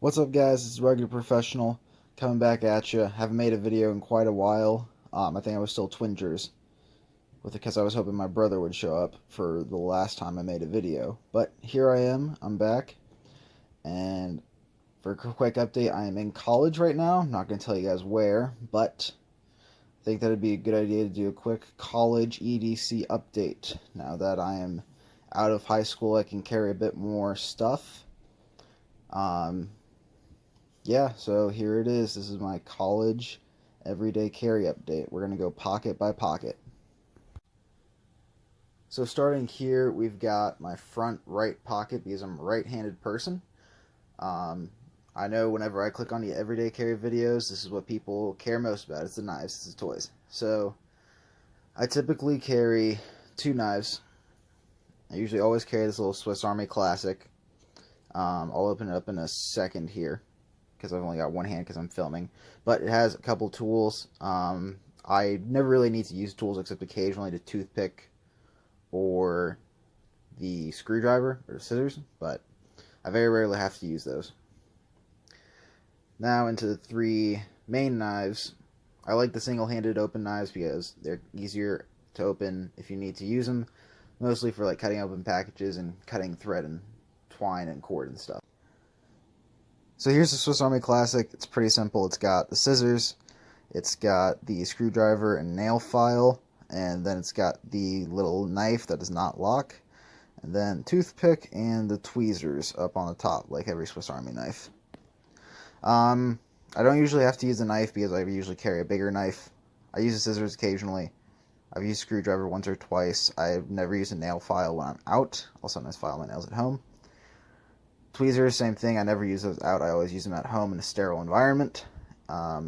What's up, guys? It's Regular Professional coming back at you. Haven't made a video in quite a while. I think I was still twingers with it because I was hoping my brother would show up for the last time I made a video. But here I am. I'm back. And for a quick update, I am in college right now. I'm not going to tell you guys where, but I think that would be a good idea to do a quick college EDC update. Now that I am out of high school, I can carry a bit more stuff. Yeah, so here it is. This is my college everyday carry update. We're going to go pocket by pocket. So starting here, we've got my front right pocket because I'm a right-handed person. I know whenever I click on the everyday carry videos, this is what people care most about. It's the knives, it's the toys. So I typically carry two knives. I usually always carry this little Swiss Army Classic. I'll open it up in a second here, because I've only got one hand because I'm filming, but it has a couple tools. I never really need to use tools except occasionally the toothpick or the screwdriver or the scissors, but I very rarely have to use those. Now into the three main knives. I like the single-handed open knives because they're easier to open if you need to use them, mostly for like cutting open packages and cutting thread and twine and cord and stuff. So here's the Swiss Army Classic. It's pretty simple. It's got the scissors, it's got the screwdriver and nail file, and then it's got the little knife that does not lock, and then toothpick and the tweezers up on the top, like every Swiss Army knife. I don't usually have to use a knife because I usually carry a bigger knife. I use the scissors occasionally. I've used a screwdriver once or twice. I've never used a nail file when I'm out. I'll sometimes file my nails at home. Tweezers, same thing. I never use those out. I always use them at home in a sterile environment.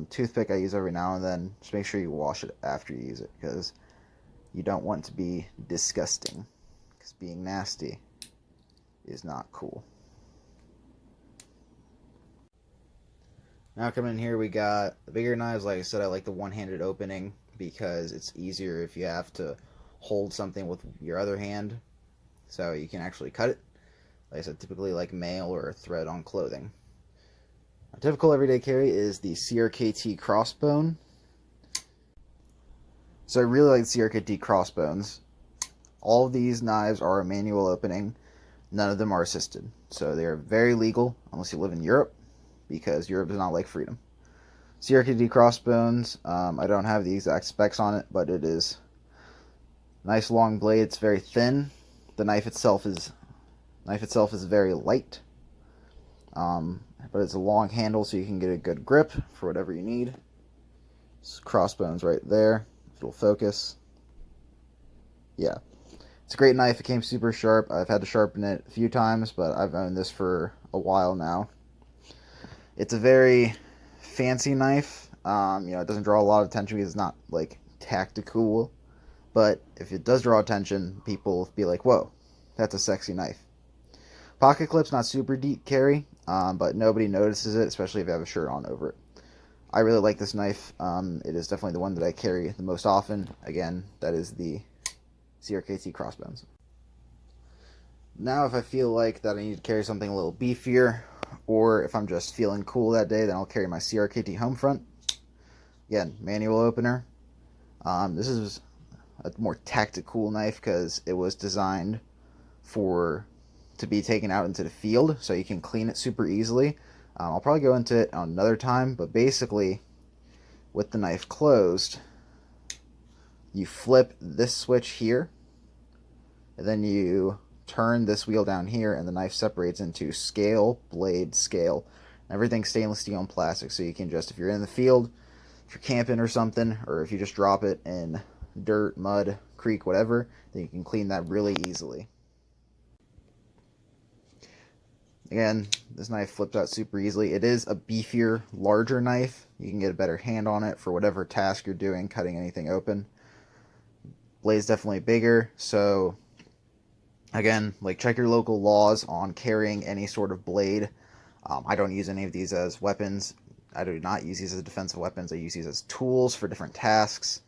Toothpick I use every now and then. Just make sure you wash it after you use it, because you don't want to be disgusting. Because being nasty is not cool. Now coming in here, we got the bigger knives. Like I said, I like the one-handed opening because it's easier if you have to hold something with your other hand, so you can actually cut it. Like I said, typically like mail or thread on clothing. A typical everyday carry is the CRKT Crossbone. So I really like the CRKT Crossbones. All of these knives are a manual opening. None of them are assisted. So they are very legal unless you live in Europe, because Europe does not like freedom. CRKT Crossbones, I don't have the exact specs on it, but it is a nice long blade. It's very thin. The knife itself is very light, but it's a long handle, so you can get a good grip for whatever you need. It's Crossbones right there, if it'll focus. Yeah, it's a great knife. It came super sharp. I've had to sharpen it a few times, but I've owned this for a while now. It's a very fancy knife. It doesn't draw a lot of attention because it's not like tactical, but if it does draw attention, people will be like, whoa, that's a sexy knife. Pocket clip's not super deep carry, but nobody notices it, especially if you have a shirt on over it. I really like this knife. It is definitely the one that I carry the most often. Again, that is the CRKT Crossbones. Now, if I feel like that I need to carry something a little beefier, or if I'm just feeling cool that day, then I'll carry my CRKT Homefront. Again, manual opener. This is a more tactical knife because it was designed to be taken out into the field, so you can clean it super easily. I'll probably go into it another time, but basically, with the knife closed, you flip this switch here, and then you turn this wheel down here, and the knife separates into scale, blade, scale. Everything's stainless steel and plastic, so you can just, if you're in the field, if you're camping or something, or if you just drop it in dirt, mud, creek, whatever, then you can clean that really easily. Again, this knife flips out super easily. It is a beefier, larger knife. You can get a better hand on it for whatever task you're doing, cutting anything open. Blade's definitely bigger, so again, like, check your local laws on carrying any sort of blade. I don't use any of these as weapons. I do not use these as defensive weapons. I use these as tools for different tasks,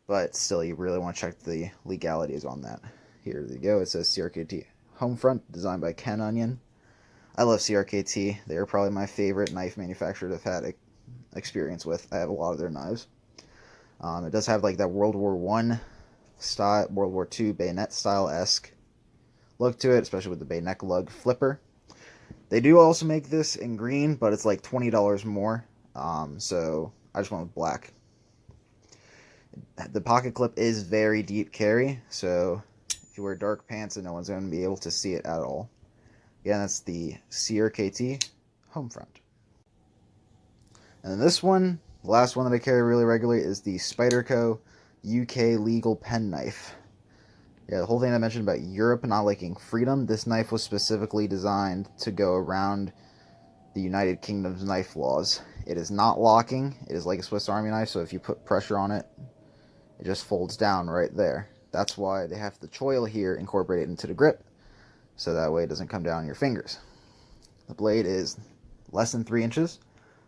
but still, you really want to check the legalities on that. Here you go. It says CRKT Homefront, designed by Ken Onion. I love CRKT. They are probably my favorite knife manufacturer I've had experience with. I have a lot of their knives. It does have like that World War One style, World War II bayonet style-esque look to it, especially with the bayonet lug flipper. They do also make this in green, but it's like $20 more. So I just went with black. The pocket clip is very deep carry, so if you wear dark pants, then no one's going to be able to see it at all. Again, that's the CRKT Homefront. And then this one, the last one that I carry really regularly, is the Spyderco UK legal pen knife. Yeah, the whole thing I mentioned about Europe not liking freedom, this knife was specifically designed to go around the United Kingdom's knife laws. It is not locking. It is like a Swiss Army knife, so if you put pressure on it, it just folds down right there. That's why they have the choil here incorporated into the grip, so that way it doesn't come down on your fingers. The blade is less than 3 inches,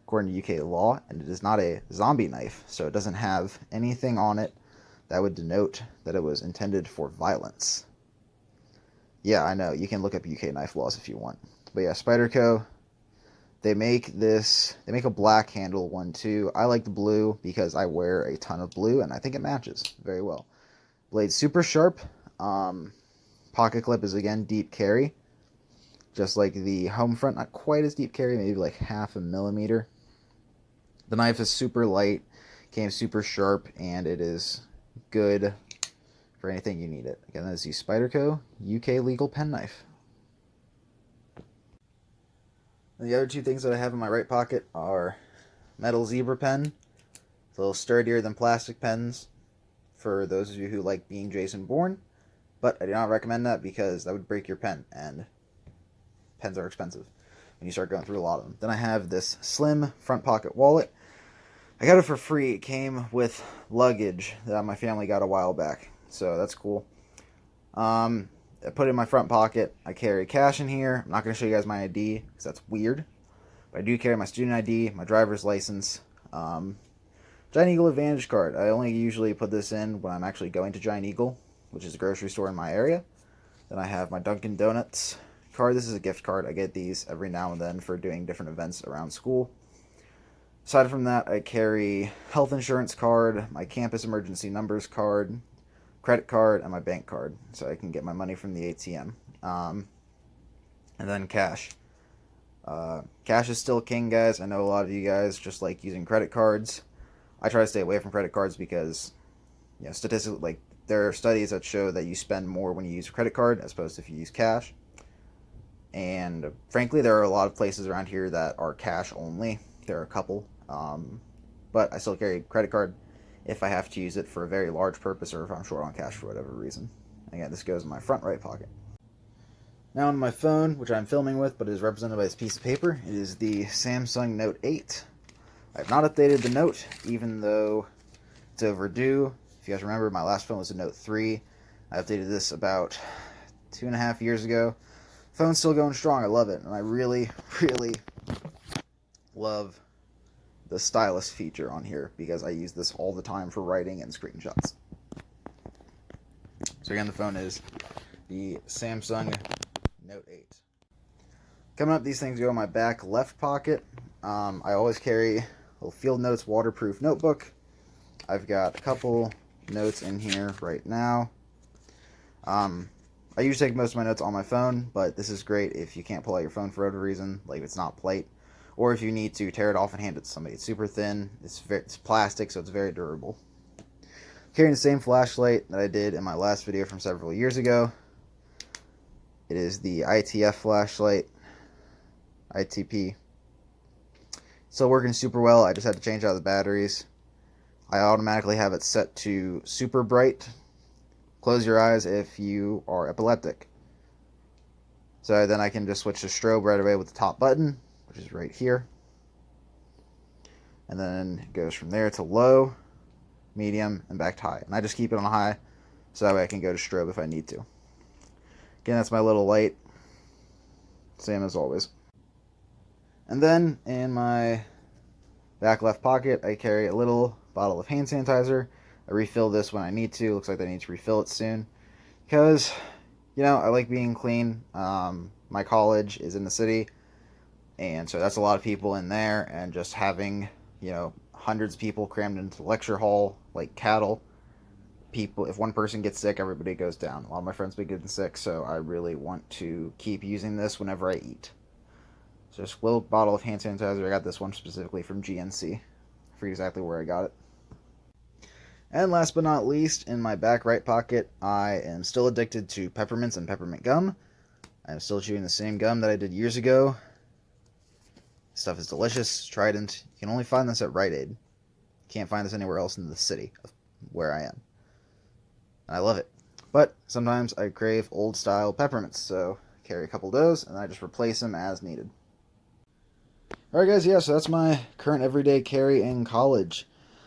according to UK law, and it is not a zombie knife, so it doesn't have anything on it that would denote that it was intended for violence. Yeah, I know, you can look up UK knife laws if you want. But yeah, Spyderco, they make a black handle one too. I like the blue because I wear a ton of blue and I think it matches very well. Blade's super sharp. Pocket clip is again deep carry, just like the Homefront, not quite as deep carry, maybe like 0.5 millimeter. The knife is super light, came super sharp, and it is good for anything you need it. Again, that is the Spyderco UK legal pen knife. And the other two things that I have in my right pocket are metal zebra pen. It's a little sturdier than plastic pens for those of you who like being Jason Bourne, but I do not recommend that because that would break your pen, and pens are expensive when you start going through a lot of them. Then I have this slim front pocket wallet. I got it for free. It came with luggage that my family got a while back, so that's cool. I put it in my front pocket. I carry cash in here. I'm not going to show you guys my ID because that's weird, but I do carry my student ID, my driver's license, Giant Eagle Advantage card. I only usually put this in when I'm actually going to Giant Eagle, which is a grocery store in my area. Then I have my Dunkin' Donuts card. This is a gift card. I get these every now and then for doing different events around school. Aside from that, I carry health insurance card, my campus emergency numbers card, credit card, and my bank card, so I can get my money from the ATM. And then cash. Cash is still king, guys. I know a lot of you guys just like using credit cards. I try to stay away from credit cards because, you know, statistically, like, there are studies that show that you spend more when you use a credit card as opposed to if you use cash. And frankly, there are a lot of places around here that are cash only. There are a couple. But I still carry a credit card if I have to use it for a very large purpose or if I'm short on cash for whatever reason. Again, this goes in my front right pocket. Now on my phone, which I'm filming with, but is represented by this piece of paper, it is the Samsung Note 8. I have not updated the Note, even though it's overdue. If you guys remember, my last phone was a Note 3. I updated this about 2.5 years ago. Phone's still going strong. I love it, and I really, really love the stylus feature on here because I use this all the time for writing and screenshots. So again, the phone is the Samsung Note 8. Coming up, these things go in my back left pocket. I always carry a little Field Notes waterproof notebook. I've got a couple notes in here right now. I usually take most of my notes on my phone, but this is great if you can't pull out your phone for whatever reason, like if it's not plate, or if you need to tear it off and hand it to somebody. It's super thin, it's plastic, so it's very durable. Carrying the same flashlight that I did in my last video from several years ago. It is the ITF flashlight, ITP. Still working super well. I just had to change out the batteries. I automatically have it set to super bright. Close your eyes if you are epileptic. So then I can just switch to strobe right away with the top button, which is right here. And then it goes from there to low, medium, and back to high. And I just keep it on high so that way I can go to strobe if I need to. Again, that's my little light. Same as always. And then in my back left pocket, I carry a little bottle of hand sanitizer. I refill this when I need to. Looks like I need to refill it soon. Because, you know, I like being clean. My college is in the city. And so that's a lot of people in there, and just having, hundreds of people crammed into the lecture hall like cattle. People, if one person gets sick, everybody goes down. A lot of my friends been getting sick, so I really want to keep using this whenever I eat. So just a little bottle of hand sanitizer. I got this one specifically from GNC. I forget exactly where I got it. And last but not least, in my back right pocket, I am still addicted to peppermints and peppermint gum. I'm still chewing the same gum that I did years ago. This stuff is delicious, Trident. You can only find this at Rite Aid. Can't find this anywhere else in the city of where I am. And I love it. But sometimes I crave old style peppermints, so I carry a couple of those and I just replace them as needed. Alright guys, yeah, so that's my current everyday carry in college.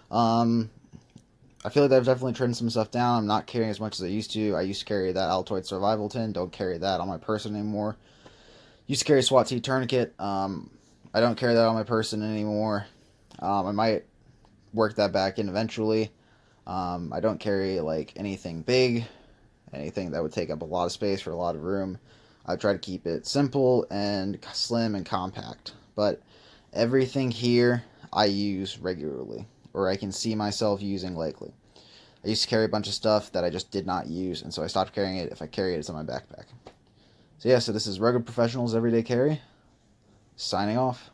I feel like I've definitely trimmed some stuff down. I'm not carrying as much as I used to. I used to carry that Altoid Survival Tin. Don't carry that on my person anymore. Used to carry a SWAT T Tourniquet. I don't carry that on my person anymore. I might work that back in eventually. I don't carry like anything big, anything that would take up a lot of space for a lot of room. I try to keep it simple and slim and compact. But everything here I use regularly, or I can see myself using likely. I used to carry a bunch of stuff that I just did not use, and so I stopped carrying it. If I carry it, it's in my backpack. So yeah, so this is Rugged Professionals Everyday Carry, signing off.